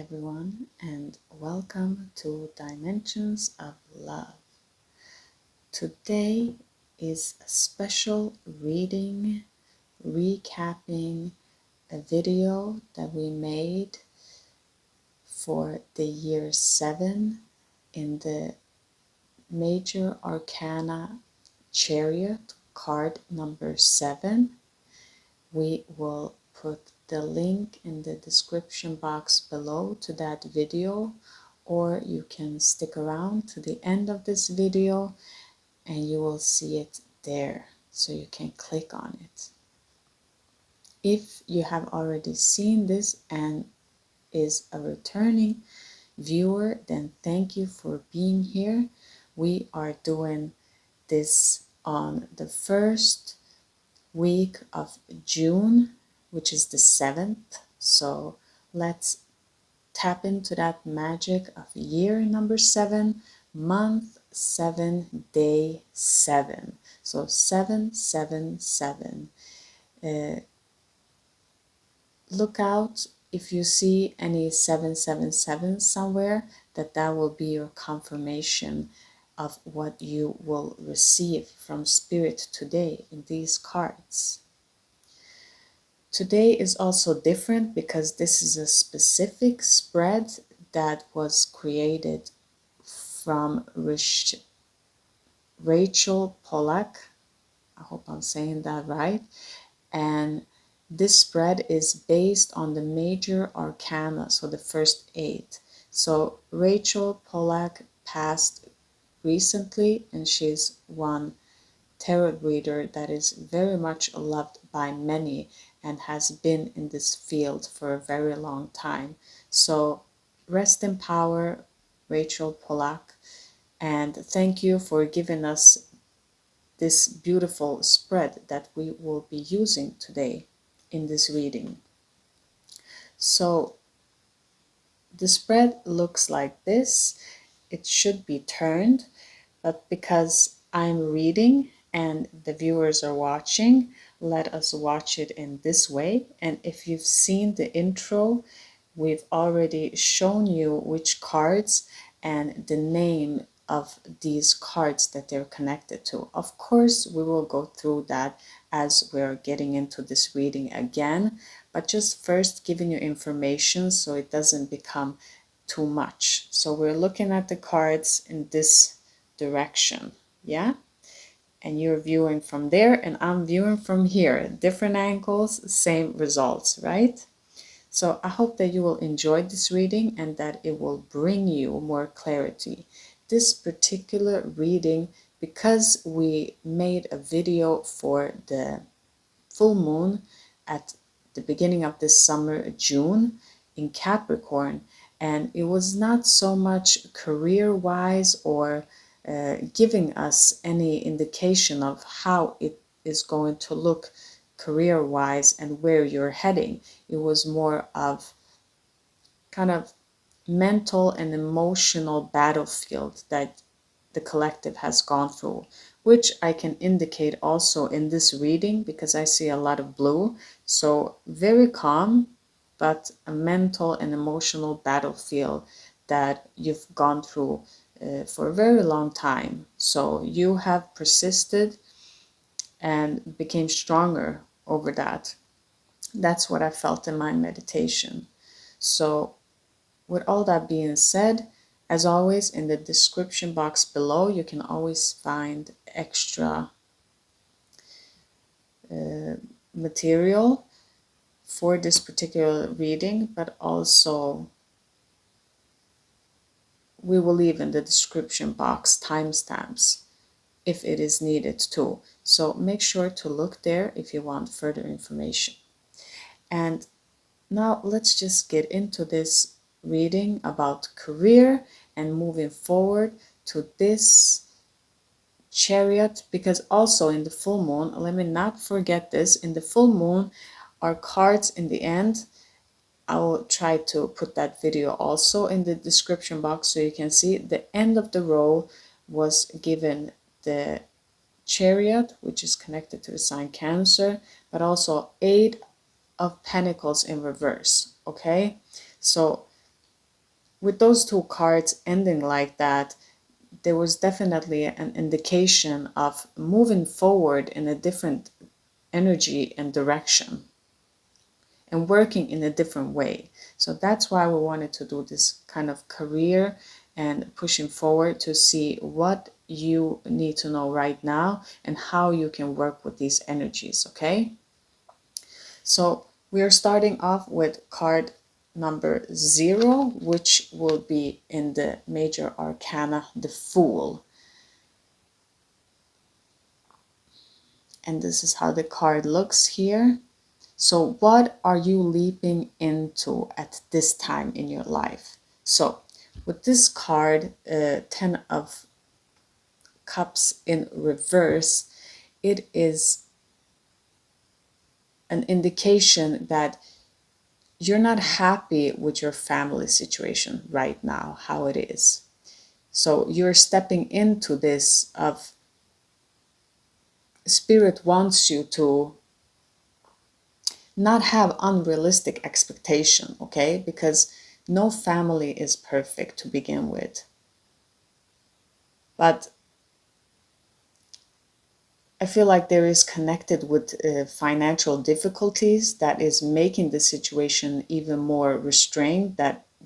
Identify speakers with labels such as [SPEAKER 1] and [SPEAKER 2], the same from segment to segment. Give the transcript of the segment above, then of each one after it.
[SPEAKER 1] everyone, and welcome to Dimensions of Love. Today is a special reading, recapping a video that we made for the year 7 in the Major Arcana Chariot card number 7. We will put the link in the description box below to that video, or you can stick around to the end of this video and you will see it there, so you can click on it. If you have already seen this and is a returning viewer, then thank you for being here. We are doing this on the first week of June, which is the 7th. So let's tap into that magic of year number 7, month 7, day 7. So 777. Look out if you see any 777 somewhere, that will be your confirmation of what you will receive from Spirit today in these cards. Today is also different because this is a specific spread that was created from Rachel Pollack. I hope I'm saying that right. And this spread is based on the major arcana, so the first 8. So Rachel Pollack passed recently, and she's one tarot reader that is very much loved by many and has been in this field for a very long time. So rest in power, Rachel Pollack, and thank you for giving us this beautiful spread that we will be using today in this reading. So the spread looks like this. It should be turned, but because I'm reading and the viewers are watching, let us watch it in this way. And if you've seen the intro, we've already shown you which cards and the name of these cards that they're connected to. Of course, we will go through that as we're getting into this reading again, but just first giving you information so it doesn't become too much. So we're looking at the cards in this direction, yeah? And you're viewing from there and I'm viewing from here. Different angles, same results, right? So I hope that you will enjoy this reading and that it will bring you more clarity. This particular reading, because we made a video for the full moon at the beginning of this summer, June, in Capricorn, and it was not so much career-wise or giving us any indication of how it is going to look career-wise and where you're heading. It was more of kind of mental and emotional battlefield that the collective has gone through, which I can indicate also in this reading because I see a lot of blue. So very calm, but a mental and emotional battlefield that you've gone through for a very long time. So you have persisted and became stronger over that. That's what I felt in my meditation. So with all that being said, as always, in the description box below, you can always find extra material for this particular reading, but also we will leave in the description box timestamps if it is needed too. So make sure to look there if you want further information. And now let's just get into this reading about career and moving forward to this chariot, because also in the full moon, let me not forget this, in the full moon our cards in the end. I will try to put that video also in the description box so you can see the end of the row was given the chariot, which is connected to the sign Cancer, but also 8 of Pentacles in reverse. Okay, so with those two cards ending like that, there was definitely an indication of moving forward in a different energy and direction and working in a different way. So that's why we wanted to do this kind of career and pushing forward to see what you need to know right now and how you can work with these energies, okay? So we are starting off with card number 0, which will be in the major arcana, the Fool. And this is how the card looks here. So what are you leaping into at this time in your life? So with this card, 10 of Cups in reverse, it is an indication that you're not happy with your family situation right now, how it is. So you're stepping into this of Spirit wants you to not have unrealistic expectation, okay? Because no family is perfect to begin with. But I feel like there is connected with financial difficulties that is making the situation even more restrained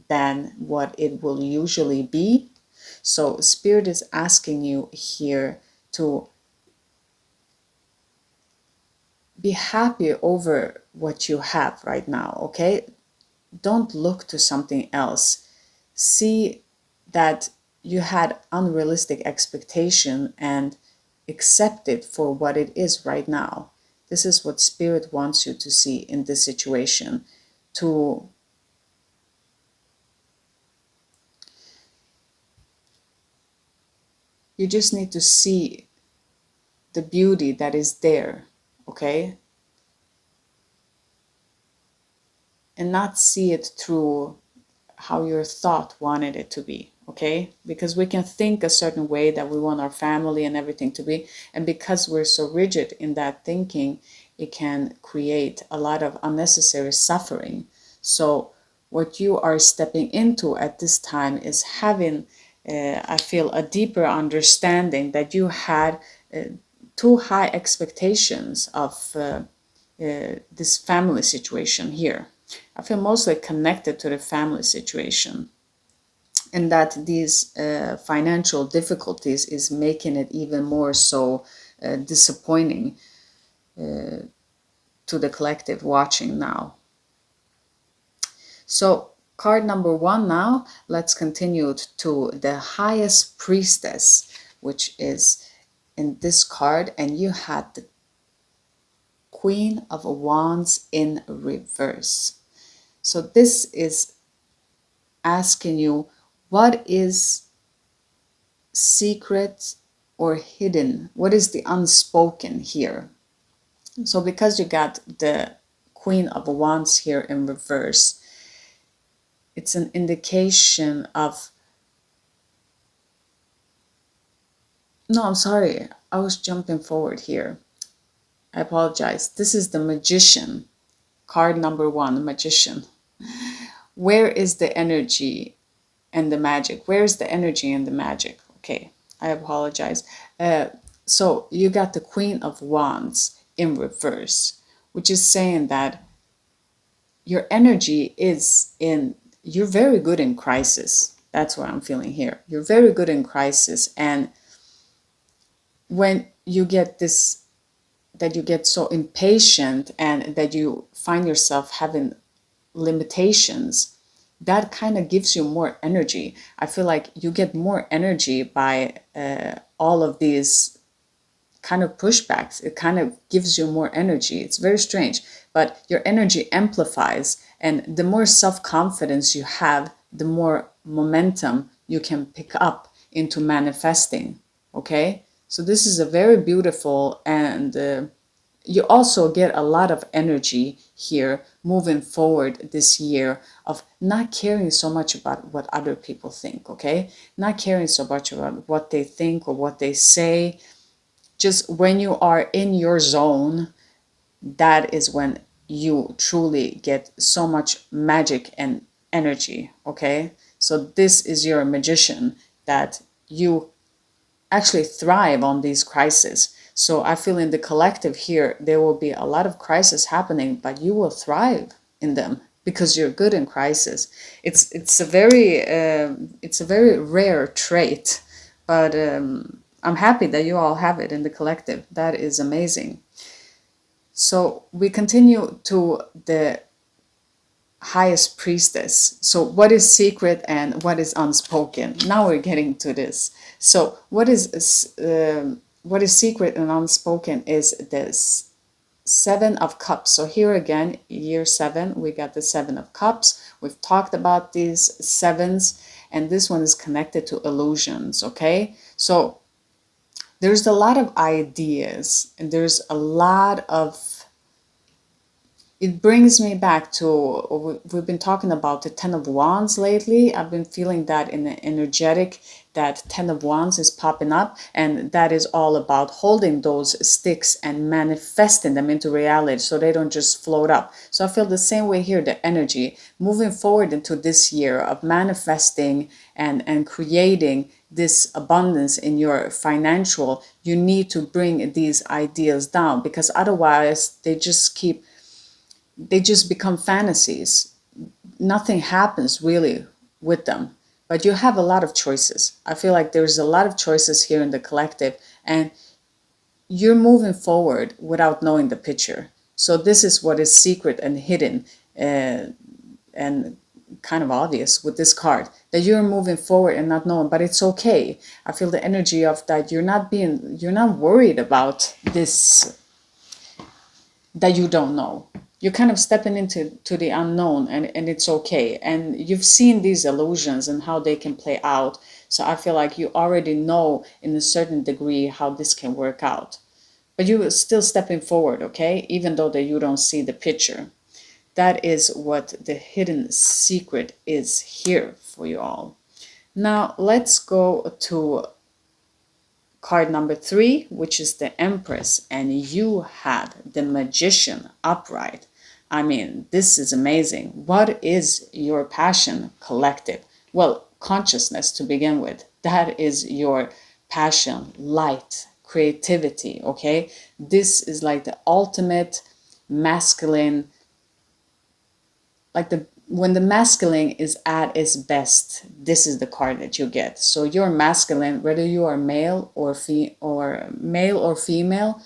[SPEAKER 1] than what it will usually be. So Spirit is asking you here to be happy over what you have right now, okay? Don't look to something else. See that you had unrealistic expectation and accept it for what it is right now. This is what Spirit wants you to see in this situation. You just need to see the beauty that is there, okay? And not see it through how your thought wanted it to be, okay? Because we can think a certain way that we want our family and everything to be, and because we're so rigid in that thinking, it can create a lot of unnecessary suffering. So what you are stepping into at this time is having, I feel, a deeper understanding that you had too high expectations of this family situation here. I feel mostly connected to the family situation, and that these financial difficulties is making it even more so disappointing to the collective watching now. So card number 1 now, let's continue to the highest priestess, which is in this card, and you had the Queen of Wands in reverse. So this is asking you, what is secret or hidden? What is the unspoken here? So because you got the Queen of Wands here in reverse, it's an indication of, no, I'm sorry, I was jumping forward here. I apologize. This is the Magician, card number 1, Magician. Where is the energy and the magic? Where's the energy and the magic? Okay, I apologize. So you got the Queen of Wands in reverse, which is saying that your energy is in, you're very good in crisis. That's what I'm feeling here. You're very good in crisis. And when you get this, that you get so impatient and that you find yourself having limitations, that kind of gives you more energy. I feel like you get more energy by all of these kind of pushbacks. It kind of gives you more energy. It's very strange, but your energy amplifies, and the more self-confidence you have, the more momentum you can pick up into manifesting, okay? So this is a very beautiful, and you also get a lot of energy here moving forward this year of not caring so much about what other people think, okay? Not caring so much about what they think or what they say. Just when you are in your zone, that is when you truly get so much magic and energy, okay? So this is your magician, that you actually thrive on these crises. So I feel in the collective here, there will be a lot of crises happening, but you will thrive in them because you're good in crisis. It's a very rare trait, but I'm happy that you all have it in the collective. That is amazing. So we continue to the highest priestess. So what is secret and what is unspoken? Now we're getting to this. So what is secret and unspoken is this Seven of Cups. So here again, year 7, we got the Seven of Cups. We've talked about these sevens, and this one is connected to illusions. Okay, so there's a lot of ideas, and there's a lot of, it brings me back to, we've been talking about the Ten of Wands lately. I've been feeling that in the energetic, that Ten of Wands is popping up, and that is all about holding those sticks and manifesting them into reality so they don't just float up. So I feel the same way here, the energy moving forward into this year of manifesting and creating this abundance in your financial. You need to bring these ideas down, because otherwise they just become fantasies. Nothing happens really with them. But you have a lot of choices. I feel like there's a lot of choices here in the collective, and you're moving forward without knowing the picture. So this is what is secret and hidden, and kind of obvious with this card, that you're moving forward and not knowing, but it's okay. I feel the energy of that you're not worried about this, that you don't know. You're kind of stepping into the unknown, and it's okay. And you've seen these illusions and how they can play out. So I feel like you already know in a certain degree how this can work out. But you're still stepping forward, okay? Even though that you don't see the picture. That is what the hidden secret is here for you all. Now let's go to card number 3, which is the Empress, and you had the Magician upright. I mean, this is amazing. What is your passion, collective? Well, consciousness to begin with. That is your passion, light, creativity, okay? This is like the ultimate masculine, like when the masculine is at its best, this is the card that you get. So you're masculine, whether you are male or female.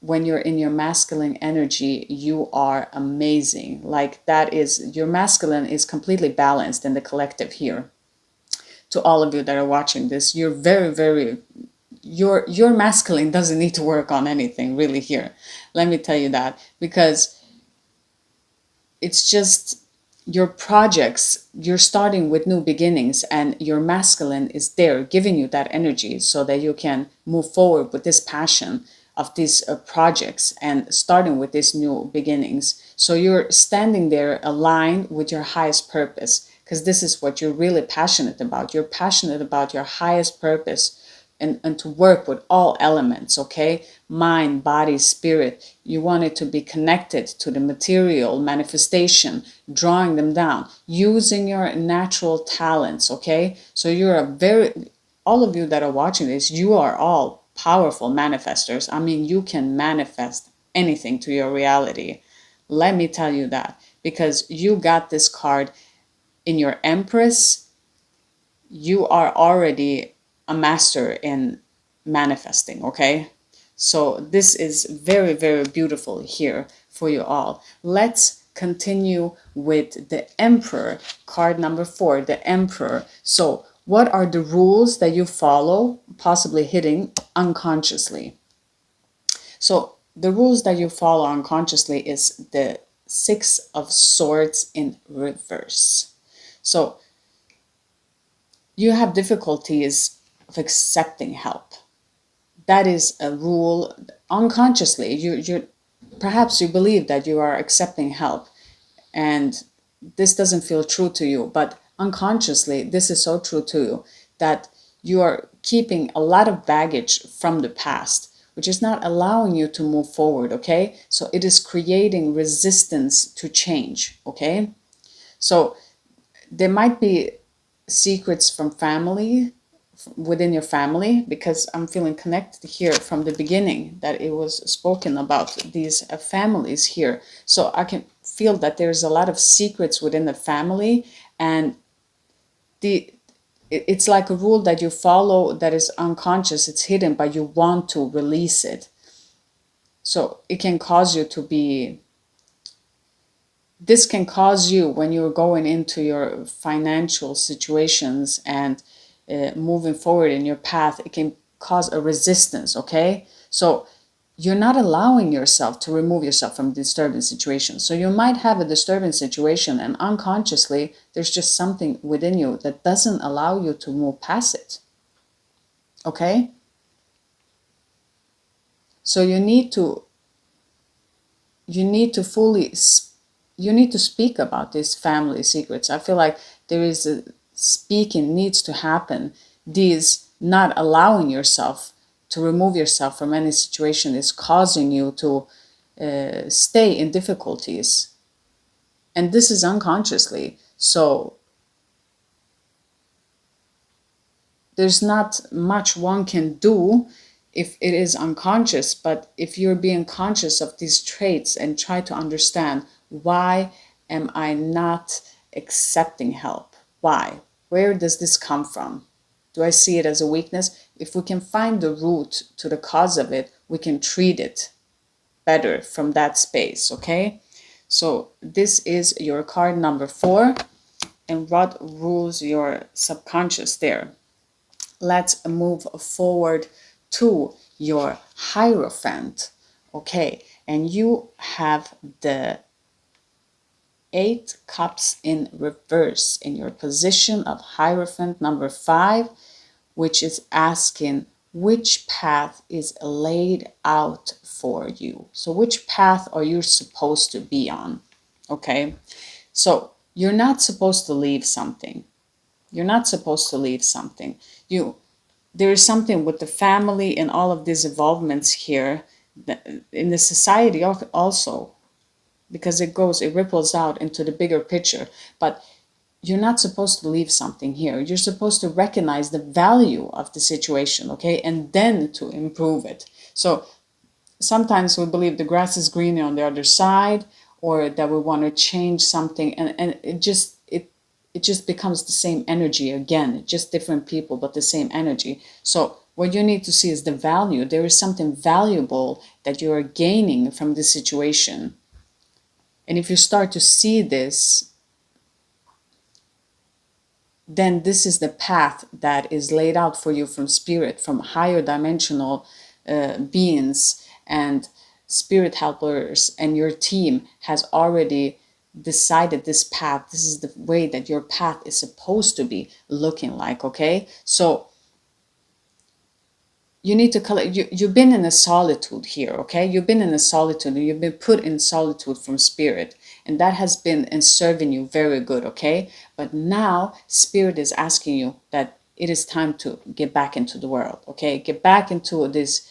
[SPEAKER 1] When you're in your masculine energy, you are amazing. Like that is, your masculine is completely balanced in the collective here. To all of you that are watching this, you're very, your masculine doesn't need to work on anything really here. Let me tell you that, because it's just your projects, you're starting with new beginnings, and your masculine is there giving you that energy so that you can move forward with this passion of these projects and starting with these new beginnings. So you're standing there aligned with your highest purpose, because this is what you're really passionate about. You're passionate about your highest purpose, and to work with all elements, okay? Mind, body, spirit. You want it to be connected to the material manifestation, drawing them down, using your natural talents, okay? So you're all of you that are watching this, you are all powerful manifestors. I mean, you can manifest anything to your reality. Let me tell you that, because you got this card in your Empress. You are already a master in manifesting, okay? So this is very, very beautiful here for you all. Let's continue with the Emperor, card number 4, the Emperor. So what are the rules that you follow, possibly hitting unconsciously? So the rules that you follow unconsciously is the 6 of Swords in reverse. So you have difficulties of accepting help. That is a rule unconsciously. You perhaps you believe that you are accepting help, and this doesn't feel true to you, but unconsciously this is so true to you, that you are keeping a lot of baggage from the past, which is not allowing you to move forward, okay? So it is creating resistance to change, okay? So there might be secrets from family, within your family, because I'm feeling connected here from the beginning that it was spoken about these families here. So I can feel that there's a lot of secrets within the family, and it's like a rule that you follow that is unconscious, it's hidden, but you want to release it. So it can cause you to be, this can cause you, when you're going into your financial situations and moving forward in your path, it can cause a resistance, okay? So you're not allowing yourself to remove yourself from disturbing situations. So you might have a disturbing situation, and unconsciously there's just something within you that doesn't allow you to move past it, okay? So you need to fully you need to speak about these family secrets. I feel like there is a speaking needs to happen. These not allowing yourself to remove yourself from any situation is causing you to stay in difficulties, and this is unconsciously. So there's not much one can do if it is unconscious, but if you're being conscious of these traits and try to understand, why am I not accepting help? Why? Where does this come from? Do I see it as a weakness? If we can find the root to the cause of it, we can treat it better from that space, okay? So this is your card number 4, and what rules your subconscious there? Let's move forward to your Hierophant. Okay, and you have the 8 cups in reverse in your position of Hierophant number 5, which is asking which path is laid out for you. So which path are you supposed to be on? Okay, so you're not supposed to leave something. You're not supposed to leave something. There is something with the family and all of these involvements here in the society also, because it ripples out into the bigger picture. But you're not supposed to leave something here. You're supposed to recognize the value of the situation, okay, and then to improve it. So sometimes we believe the grass is greener on the other side, or that we want to change something, and it just becomes the same energy again, just different people but the same energy. So what you need to see is the value. There is something valuable that you are gaining from this situation, and if you start to see this, then this is the path that is laid out for you from spirit, from higher dimensional beings and spirit helpers, and your team has already decided this path. This is the way that your path is supposed to be looking like, okay? So you need to collect, you've been in a solitude here, okay? You've been in a solitude, and you've been put in solitude from spirit, and that has been in serving you very good, okay? But now spirit is asking you that it is time to get back into the world, okay? Get back into this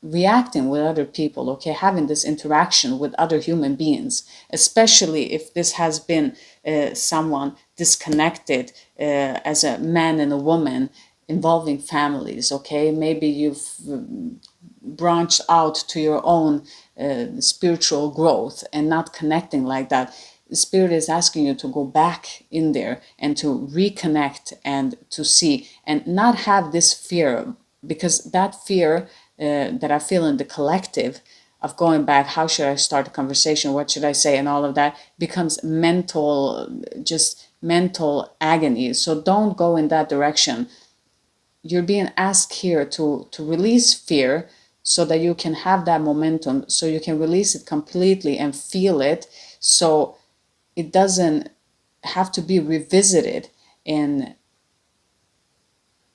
[SPEAKER 1] reacting with other people, okay? Having this interaction with other human beings, especially if this has been someone disconnected as a man and a woman, involving families, okay? Maybe you've branched out to your own spiritual growth and not connecting like that. The spirit is asking you to go back in there and to reconnect and to see, and not have this fear, because that fear that I feel in the collective of going back, how should I start a conversation, what should I say, and all of that becomes mental, just mental agony. So don't go in that direction. You're being asked here to release fear so that you can have that momentum, so you can release it completely and feel it, so it doesn't have to be revisited in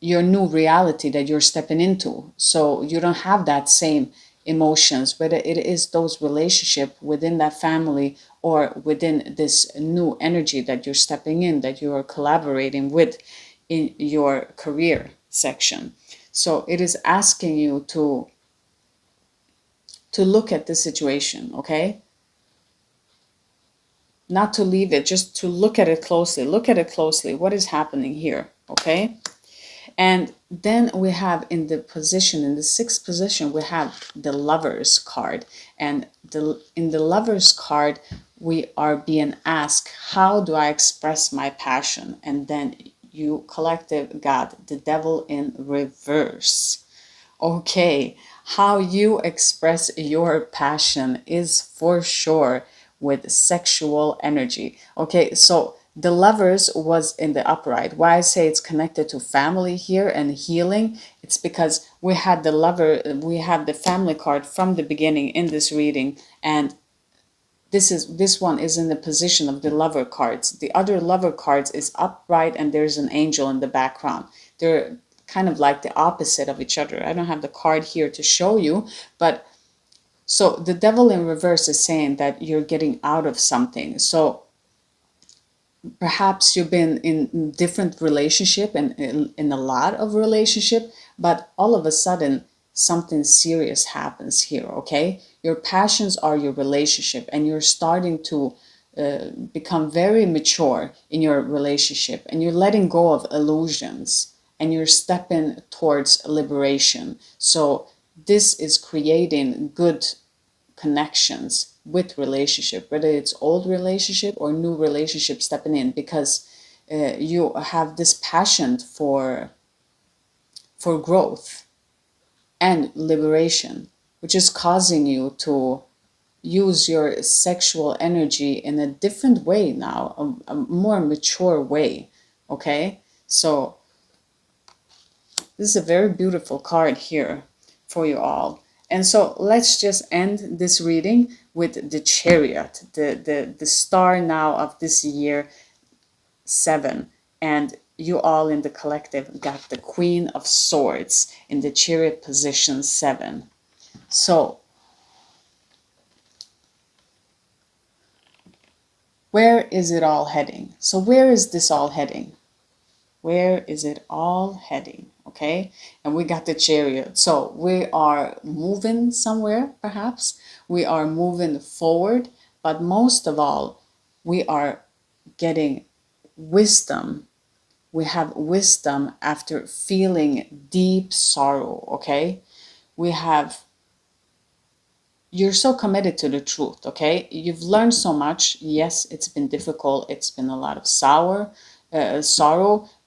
[SPEAKER 1] your new reality that you're stepping into. So you don't have that same emotions, whether it is those relationship within that family or within this new energy that you're stepping in, that you are collaborating with in your career section. So it is asking you to look at the situation, okay? not to leave it, just to look at it closely. Look at it closely. What is happening here? Okay. And then we have in the position, in the sixth position, we have the Lovers card. And in the Lovers card, we are being asked, how do I express my passion? And then you collective got the Devil in reverse. Okay, how you express your passion is for sure with sexual energy. Okay, so the Lovers was in the upright. Why I say it's connected to family here and healing, it's because we had the lover, we have the family card from the beginning in this reading, and this one is in the position of the Lover cards. The other Lover cards is upright and there's an angel in the background. They're kind of like the opposite of each other. I don't have the card here to show you, but so the Devil in reverse is saying that you're getting out of something. So perhaps you've been in different relationship and in a lot of relationship, but all of a sudden something serious happens here. Okay, your passions are your relationship, and you're starting to become very mature in your relationship, and you're letting go of illusions, and you're stepping towards liberation. So this is creating good connections with relationship, whether it's old relationship or new relationship stepping in, because you have this passion for growth and liberation, which is causing you to use your sexual energy in a different way now, a more mature way. Okay, so this is a very beautiful card here for you all. And so let's just end this reading with the Chariot, the star now of this year 7. And you all in the collective got the Queen of Swords in the Chariot position 7. So where is it all heading? So where is this all heading? Where is it all heading? Okay, and we got the Chariot. So we are moving somewhere, perhaps. We are moving forward, but most of all, we are getting wisdom. We have wisdom after feeling deep sorrow. Okay, we have, you're so committed to the truth. Okay, you've learned so much. Yes, it's been difficult. It's been a lot of sorrow,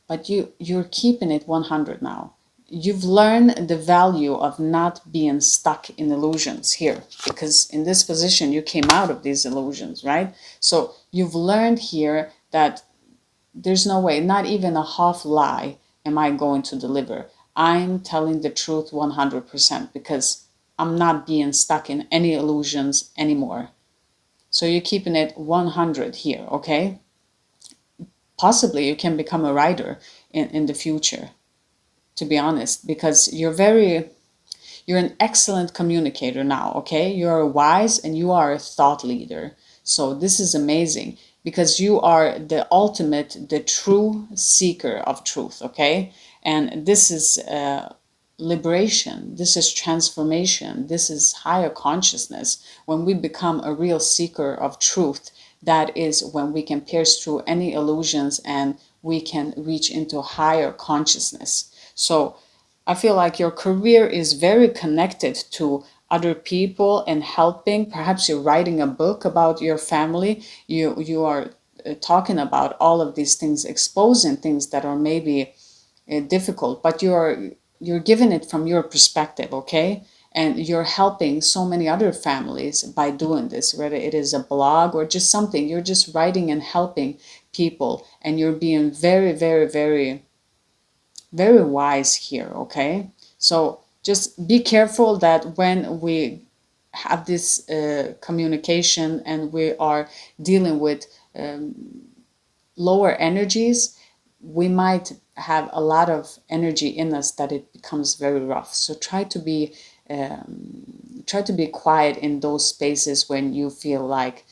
[SPEAKER 1] but you're keeping it 100 now. You've learned the value of not being stuck in illusions here, because in this position you came out of these illusions, right? So you've learned here that there's no way, not even a half lie am I going to deliver. I'm telling the truth 100%, because I'm not being stuck in any illusions anymore. So you're keeping it 100 here. Okay, possibly you can become a writer in the future, to be honest, because you're an excellent communicator now. Okay, you're wise and you are a thought leader. So this is amazing, because you are the ultimate, the true seeker of truth. Okay, and this is liberation, this is transformation, this is higher consciousness. When we become a real seeker of truth, that is when we can pierce through any illusions and we can reach into higher consciousness. So I feel like your career is very connected to other people and helping. Perhaps you're writing a book about your family. You are talking about all of these things, exposing things that are maybe difficult, but you're giving it from your perspective. Okay, and you're helping so many other families by doing this, whether it is a blog or just something. You're just writing and helping people, and you're being very, very, very, very wise here. Okay, so just be careful that when we have this communication and we are dealing with lower energies, we might have a lot of energy in us that it becomes very rough. So try to be quiet in those spaces when you feel like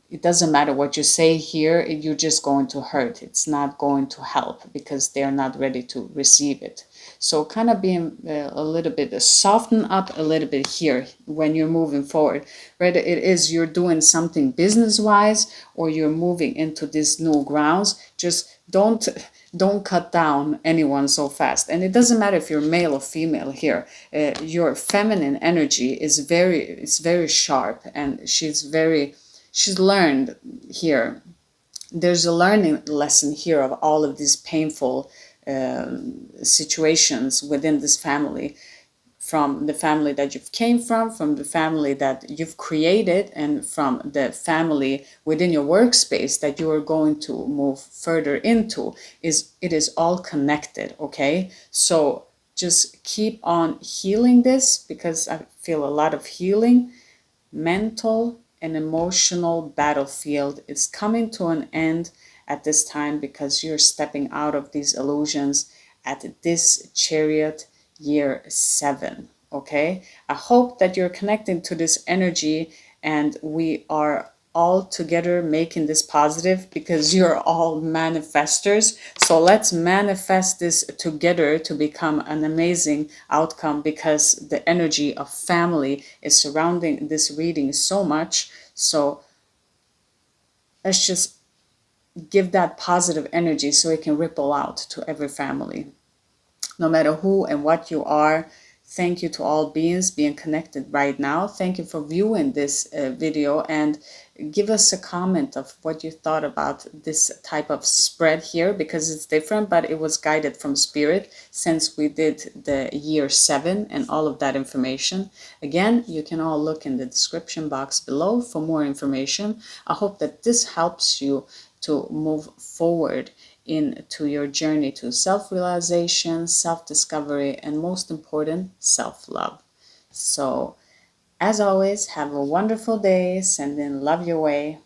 [SPEAKER 1] it doesn't matter what you say here, you're just going to hurt. It's not going to help because they're not ready to receive it. So kind of being a little bit, soften up a little bit here when you're moving forward. Whether it is you're doing something business-wise or you're moving into these new grounds, just don't cut down anyone so fast. And it doesn't matter if you're male or female here. Your feminine energy is very sharp, and she's learned here. There's a learning lesson here of all of these painful situations within this family, from the family that you've came from the family that you've created, and from the family within your workspace that you are going to move further into. It is all connected, okay? So just keep on healing this, because I feel a lot of healing. Mental and emotional battlefield is coming to an end at this time, because you're stepping out of these illusions at this chariot year 7. Okay, I hope that you're connecting to this energy, and we are all together making this positive, because you're all manifestors. So let's manifest this together to become an amazing outcome, because the energy of family is surrounding this reading so much. So let's just give that positive energy so it can ripple out to every family. No matter who and what you are, thank you to all beings being connected right now. Thank you for viewing this video, and give us a comment of what you thought about this type of spread here, because it's different, but it was guided from spirit since we did the year 7 and all of that information. Again, you can all look in the description box below for more information. I hope that this helps you to move forward into your journey to self-realization, self-discovery, and most important, self-love. So, as always, have a wonderful day. Send in love your way.